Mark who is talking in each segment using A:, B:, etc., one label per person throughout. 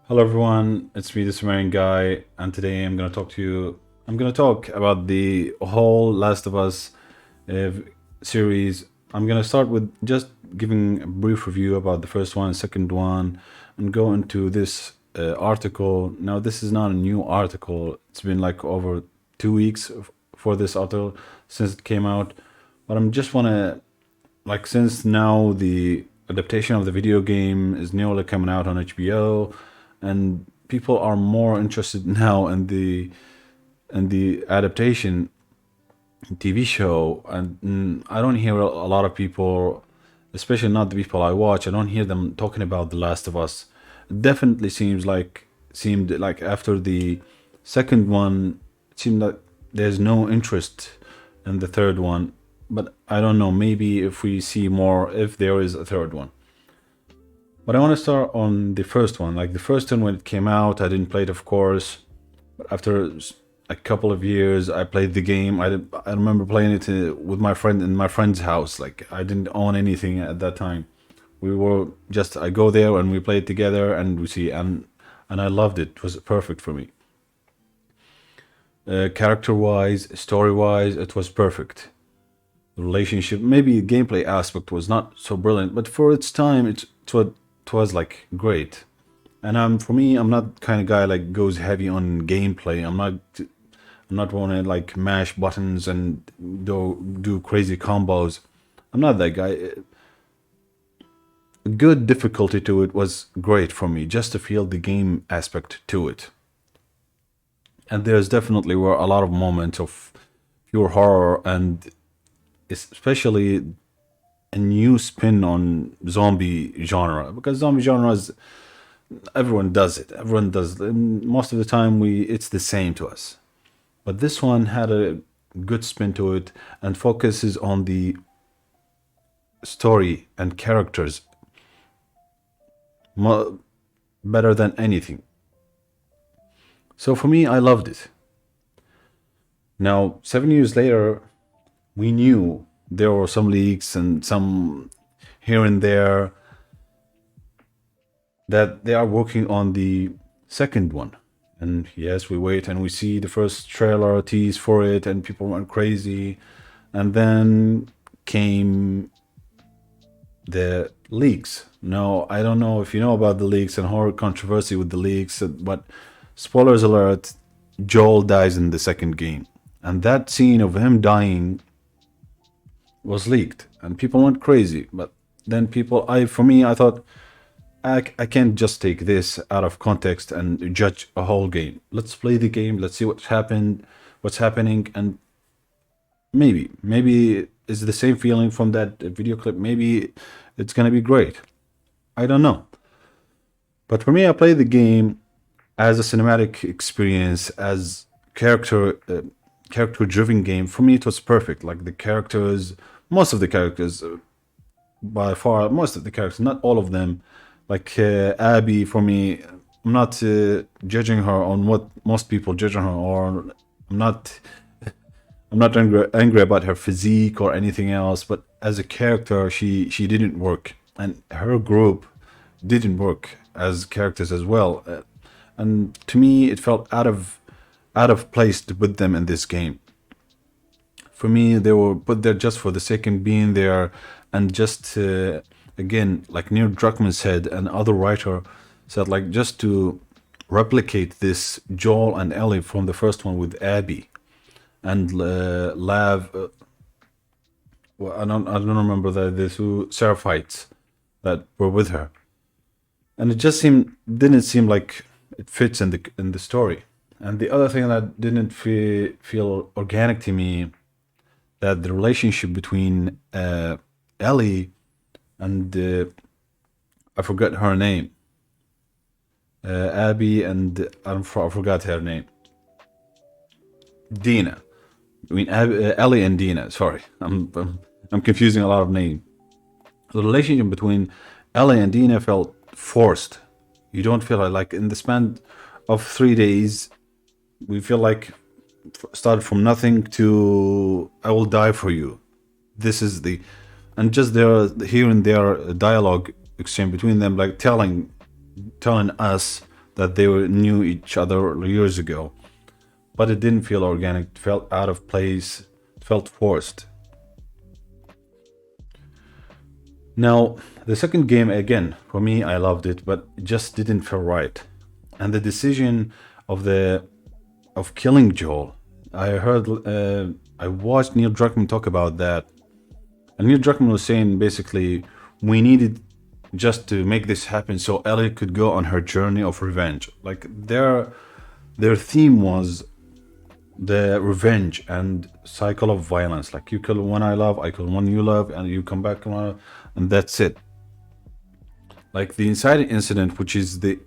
A: Hello everyone, it's me, the Sumerian guy, and today I'm gonna talk to you. I'm gonna talk about the whole Last of Us uh, series. I'm gonna start with just giving a brief review about the first one, second one, and go into this article. Now, this is not a new article. It's been like over 2 weeks for this article since it came out, but I'm just wanna like since now the adaptation of the video game is newly coming out on HBO, and people are more interested now in the adaptation TV show, and I don't hear a lot of people, especially not the people I watch. I don't hear them talking about The Last of Us. It definitely seemed like after the second one, it seemed like there's no interest in the third one. But I don't know. Maybe if we see more, if there is a third one. But I want to start on the first one. Like the first one when it came out, I didn't play it, of course. But after a couple of years, I played the game. I remember playing it with my friend in my friend's house. Like I didn't own anything at that time. We were just I go there and we play it together and we see and I loved it. It was perfect for me. Character wise, story wise, it was perfect. The relationship, maybe the gameplay aspect was not so brilliant, but for its time, it was like great. And for me, I'm not kind of guy like goes heavy on gameplay. I'm not want to like mash buttons and do crazy combos. I'm not that guy. Good difficulty to it was great for me just to feel the game aspect to it. And there's definitely were a lot of moments of pure horror, and especially a new spin on zombie genre, because zombie genre is everyone does it. Everyone does. And most of the time, we it's the same to us. But this one had a good spin to it and focuses on the story and characters better than anything. So for me, I loved it. Now, 7 years later, we knew there were some leaks and some here and there that they are working on the second one. And yes, we wait and we see the first trailer tease for it, and people went crazy. And then came the leaks. Now, I don't know if you know about the leaks and horror controversy with the leaks, but spoilers alert, Joel dies in the second game. And that scene of him dying was leaked, and people went crazy. But then for me, I thought, I can't just take this out of context and judge a whole game. Let's play the game. Let's see what's happening, and maybe it's the same feeling from that video clip. Maybe it's gonna be great. I don't know. But for me, I play the game as a cinematic experience, as character driven game. For me, it was perfect. Like the characters, most of the characters, by far, most of the characters, not all of them. Like Abby, for me, I'm not judging her on what most people judge her, or I'm not I'm not angry about her physique or anything else, but as a character, she didn't work, and her group didn't work as characters as well. And to me, it felt out of place to put them in this game. For me, they were put there just for the sake of being there, and just again, like Neil Druckmann said, and other writer said, like just to replicate this Joel and Ellie from the first one with Abby and Lav. Well, I don't remember the two Seraphites that were with her, and it just didn't seem like it fits in the story. And the other thing that didn't feel organic to me, that the relationship between Ellie and I forgot her name, Abby, and I forgot her name, Dina. I mean Ellie and Dina. Sorry, I'm confusing a lot of names. The relationship between Ellie and Dina felt forced. You don't feel like in the span of 3 days, we feel like started from nothing to I will die for you. This is the and just there here and there dialogue exchange between them, like telling us that they knew each other years ago, but it didn't feel organic. It felt out of place. It felt forced. Now, the second game, again, for me, I loved it, but it just didn't feel right. And the decision of the of killing Joel, I heard, I watched Neil Druckmann talk about that, and Neil Druckmann was saying basically we needed just to make this happen so Ellie could go on her journey of revenge. Like their theme was the revenge and cycle of violence. Like you kill one I love, I kill one you love, and you come back and that's it. Like the Insider incident, which is the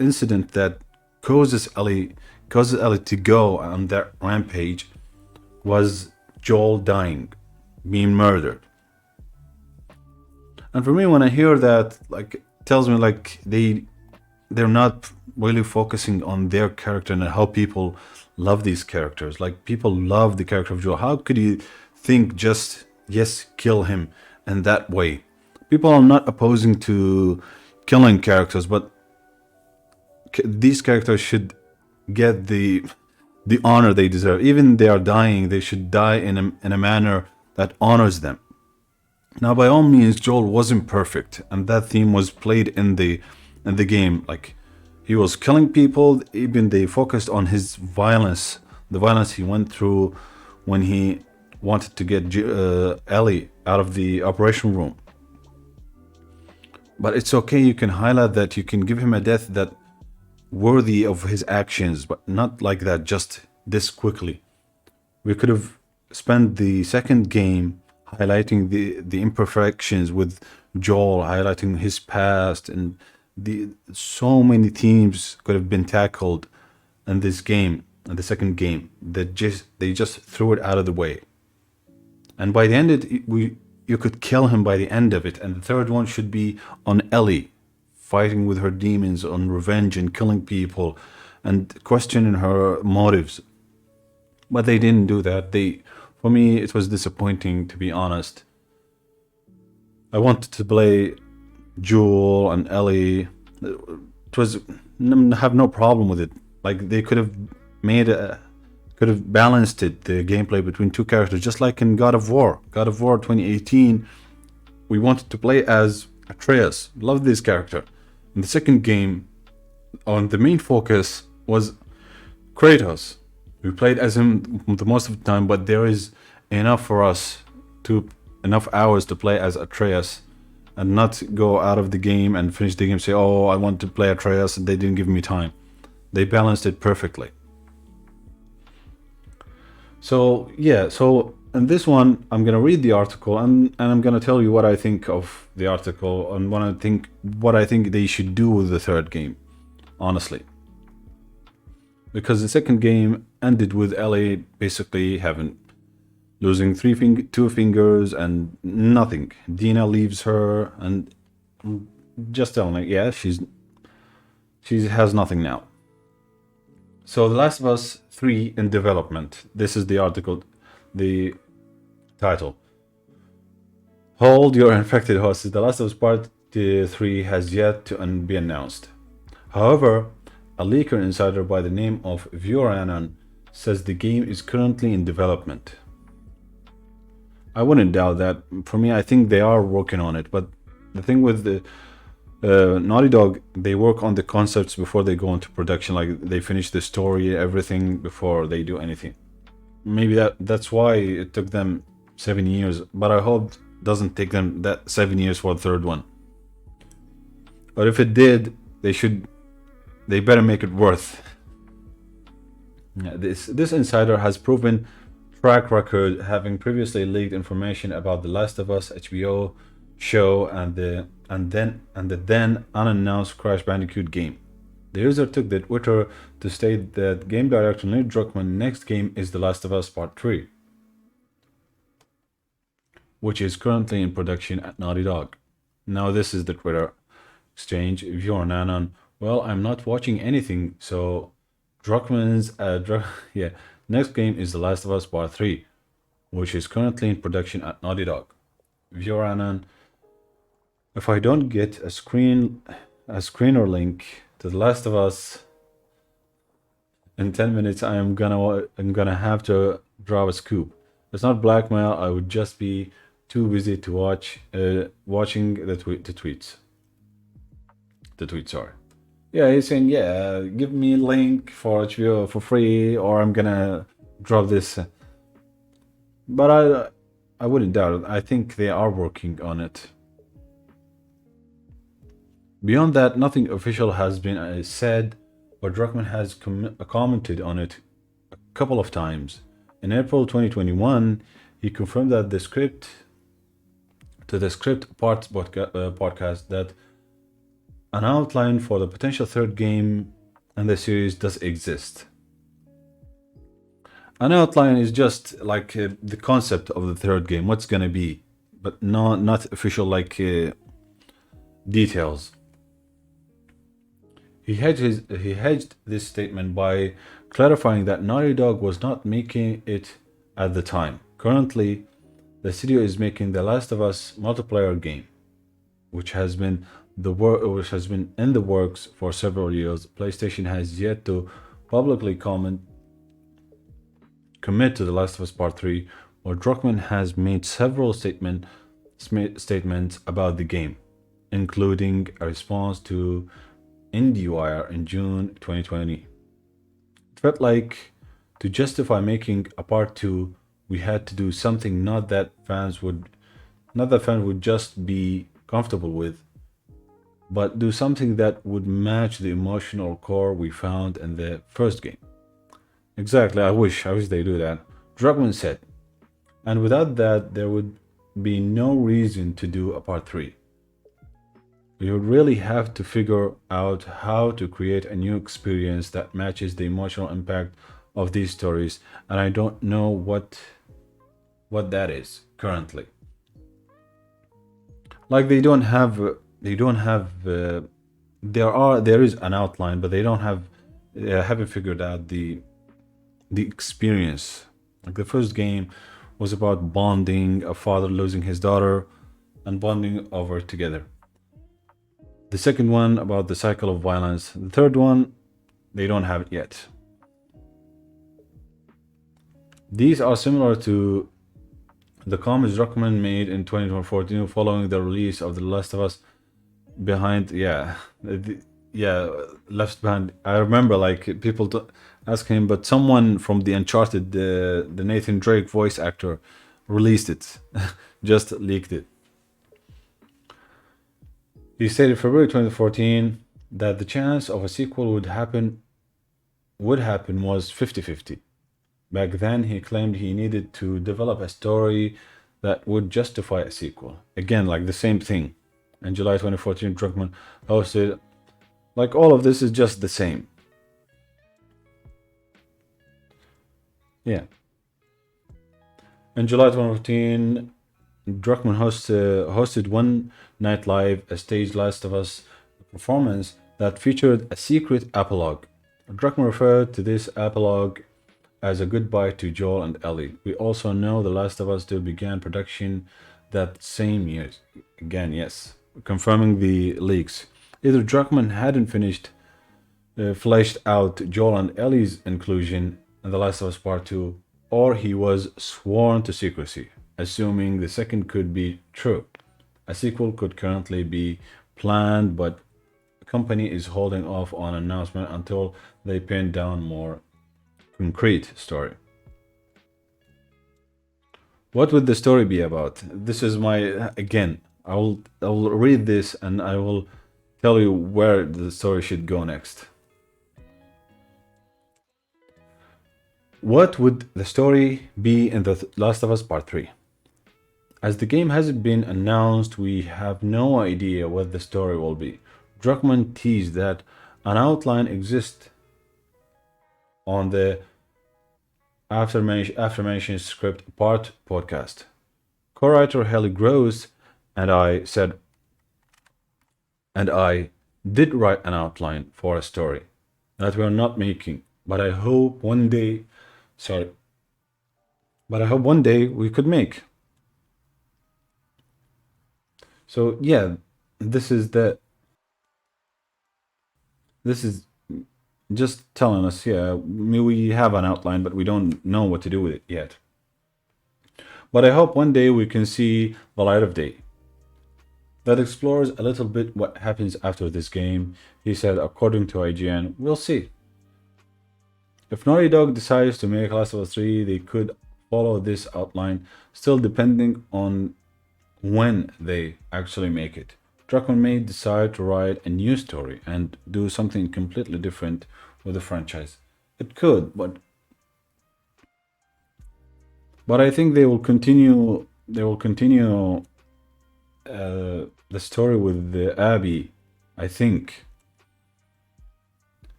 A: incident that causes Ellie to go on that rampage, was Joel dying, being murdered. And for me, when I hear that, like, it tells me like they're not really focusing on their character and how people love these characters. Like people love the character of Joel. How could you think just yes, kill him in that way? People are not opposing to killing characters, but these characters should get the honor they deserve. Even they are dying, they should die in a manner that honors them. Now, by all means, Joel wasn't perfect, and that theme was played in the game. Like he was killing people. Even they focused on his violence, the violence he went through when he wanted to get Ellie out of the operation room. But it's okay. You can highlight that. You can give him a death that worthy of his actions, but not like that just this quickly. We could have spent the second game highlighting the imperfections with Joel, highlighting his past, and the so many themes could have been tackled in this game, in the second game. That they just threw it out of the way. And by the end, you could kill him by the end of it. And the third one should be on Ellie, fighting with her demons, on revenge and killing people, and questioning her motives. But they didn't do that. For me, it was disappointing, to be honest. I wanted to play Joel and Ellie. It was have no problem with it. Like they could have could have balanced it, the gameplay between two characters, just like in God of War. God of War 2018, we wanted to play as Atreus. Love this character. In the second game, on the main focus was Kratos. We played as him the most of the time, but there is enough for us enough hours to play as Atreus and not go out of the game and finish the game and say, oh, I want to play Atreus, and they didn't give me time. They balanced it perfectly. So yeah, so in this one, I'm gonna read the article and I'm gonna tell you what I think of the article and what I think they should do with the third game, honestly. Because the second game ended with Ellie basically losing two fingers and nothing. Dina leaves her and just telling her, yeah, she has nothing now. So The Last of Us 3 in development. This is the article, the title. Hold your infected horses. The Last of Us Part 3 has yet to be announced. However, a leaker insider by the name of Vioranan says the game is currently in development. I wouldn't doubt that. For me, I think they are working on it. But the thing with the Naughty Dog, they work on the concepts before they go into production. Like they finish the story, everything before they do anything. Maybe that's why it took them 7 years. But I hope it doesn't take them that 7 years for the third one. But if it did, they better make it worth. Yeah, this insider has proven track record, having previously leaked information about The Last of Us HBO show and the then unannounced Crash Bandicoot game. The user took to Twitter to state that game director Neil Druckmann's next game is The Last of Us Part 3, which is currently in production at Naughty Dog. Now this is the Twitter exchange. If you're an anon, well, I'm not watching anything, so Druckmann's next game is The Last of Us Part 3, which is currently in production at Naughty Dog. If you're anon, if I don't get a screener link, to The Last of Us in 10 minutes. I'm gonna have to drop a scoop. It's not blackmail. I would just be too busy to watching the tweets. Sorry. Yeah, he's saying, yeah, give me a link for HBO for free, or I'm gonna drop this. But I wouldn't doubt it. I think they are working on it. Beyond that, nothing official has been said, but Druckmann has commented on it a couple of times. In April 2021, he confirmed that the script parts podcast that an outline for the potential third game in the series does exist. An outline is just like the concept of the third game, what's gonna be, but not official like details. He hedged this statement by clarifying that Naughty Dog was not making it at the time. Currently, the studio is making The Last of Us multiplayer game, which has been in the works for several years. PlayStation has yet to publicly commit to The Last of Us Part 3, where Druckmann has made several statements about the game, including a response to IndieWire in June 2020. It felt like to justify making a part 2, we had to do something not that fans would just be comfortable with, but do something that would match the emotional core we found in the first game. Exactly, I wish they do that. Druckmann said, and without that, there would be no reason to do a part 3. We would really have to figure out how to create a new experience that matches the emotional impact of these stories, and I don't know what that is currently. Like there is an outline, but they haven't figured out the experience. Like the first game was about bonding, a father losing his daughter, and bonding over together. The second one about the cycle of violence. The third one, they don't have it yet. These are similar to the comments Druckmann made in 2014 following the release of The Last of Us behind. Yeah, yeah, left behind. I remember like people asking him, but someone from the Uncharted, the Nathan Drake voice actor, released it, just leaked it. He stated February 2014 that the chance of a sequel would happen was 50-50. Back then, he claimed he needed to develop a story that would justify a sequel. Again, like the same thing. In July 2014, Druckmann hosted, like all of this is just the same. Yeah. In July 2014, Druckmann hosted One Night Live, a staged Last of Us performance that featured a secret epilogue. Druckmann referred to this epilogue as a goodbye to Joel and Ellie. We also know The Last of Us 2 began production that same year. Again, yes, confirming the leaks. Either Druckmann hadn't fleshed out Joel and Ellie's inclusion in The Last of Us Part 2, or he was sworn to secrecy, assuming the second could be true. A sequel could currently be planned, but the company is holding off on announcement until they pin down more concrete story. What would the story be about? This is my again. I will read this and I will tell you where the story should go next. What would the story be in The Last of Us Part 3? As the game hasn't been announced, we have no idea what the story will be. Druckmann teased that an outline exists on the aforementioned script part podcast. Co-writer Haley Gross and I did write an outline for a story that we're not making, but I hope one day, sorry, but I hope one day we could make. So yeah, this is This is just telling us, yeah, we have an outline, but we don't know what to do with it yet. But I hope one day we can see the light of day that explores a little bit what happens after this game. He said, according to IGN, we'll see. If Naughty Dog decides to make Last of Us 3, they could follow this outline, still depending on when they actually make it. Druckmann may decide to write a new story and do something completely different with the franchise. It could, but I think they will continue. They will continue the story with the Abby, I think.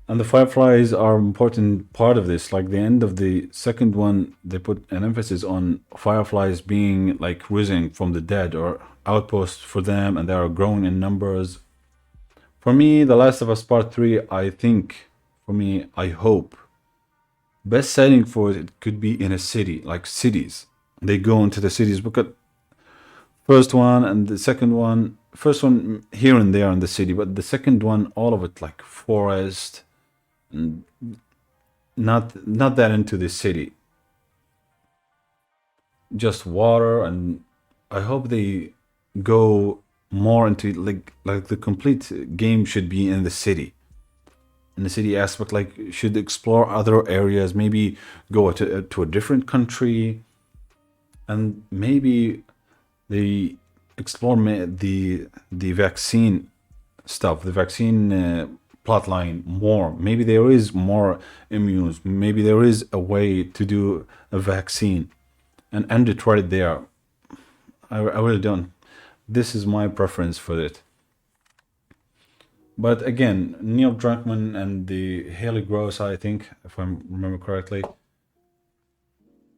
A: And the Fireflies are an important part of this. Like the end of the second one, they put an emphasis on Fireflies being like risen from the dead or outposts for them, and they are growing in numbers. For me, The Last of Us Part 3, I think, for me, I hope, best setting for it could be in a city, like cities. They go into the cities because first one and the second one, first one here and there in the city, but the second one, all of it like forest, and not that into the city, just water. And I hope they go more into like the complete game should be in the city, in the city aspect. Like should explore other areas, maybe go to a different country, and maybe they explore the vaccine stuff, the vaccine plotline more. Maybe there is more immunes. Maybe there is a way to do a vaccine and end it right there. I really don't. This is my preference for it. But again, Neil Druckmann and the Haley Gross, I think, if I remember correctly,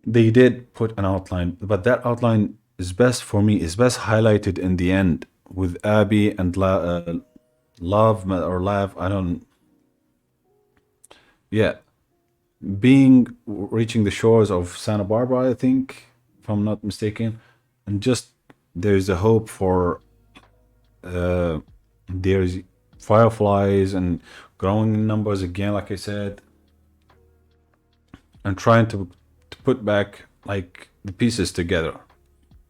A: they did put an outline, but that outline is best for me, is best highlighted in the end with Abby and Love or Lav. I don't. Yeah, being reaching the shores of Santa Barbara, I think, if I'm not mistaken, and just there's a hope for there's fireflies and growing in numbers again, like I said, and trying to put back like the pieces together.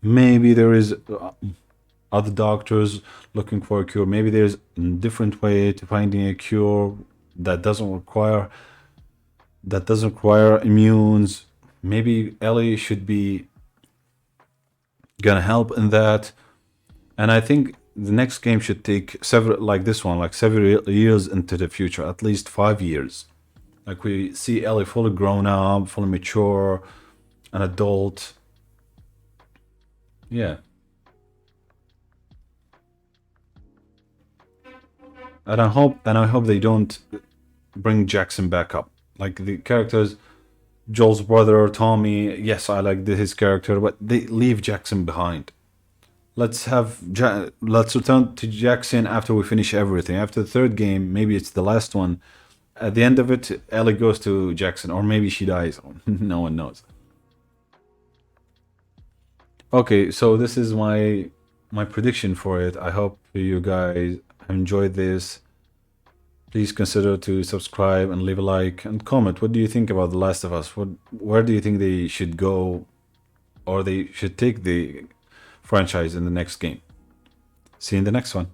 A: Maybe there is other doctors looking for a cure. Maybe there's a different way to finding a cure that doesn't require immunes. Maybe Ellie should be gonna help in that. And I think the next game should take several, like this one, like several years into the future, at least 5 years. Like we see Ellie fully grown up, fully mature, an adult. Yeah. And I hope they don't bring Jackson back up. Like the characters, Joel's brother, Tommy. Yes, I like his character, but they leave Jackson behind. Let's return to Jackson after we finish everything. After the third game, maybe it's the last one. At the end of it, Ellie goes to Jackson, or maybe she dies. No one knows. Okay, so this is my prediction for it. I hope you guys enjoyed this. Please consider to subscribe and leave a like and comment. What do you think about The Last of Us? Where do you think they should go, or they should take the franchise in the next game? See you in the next one.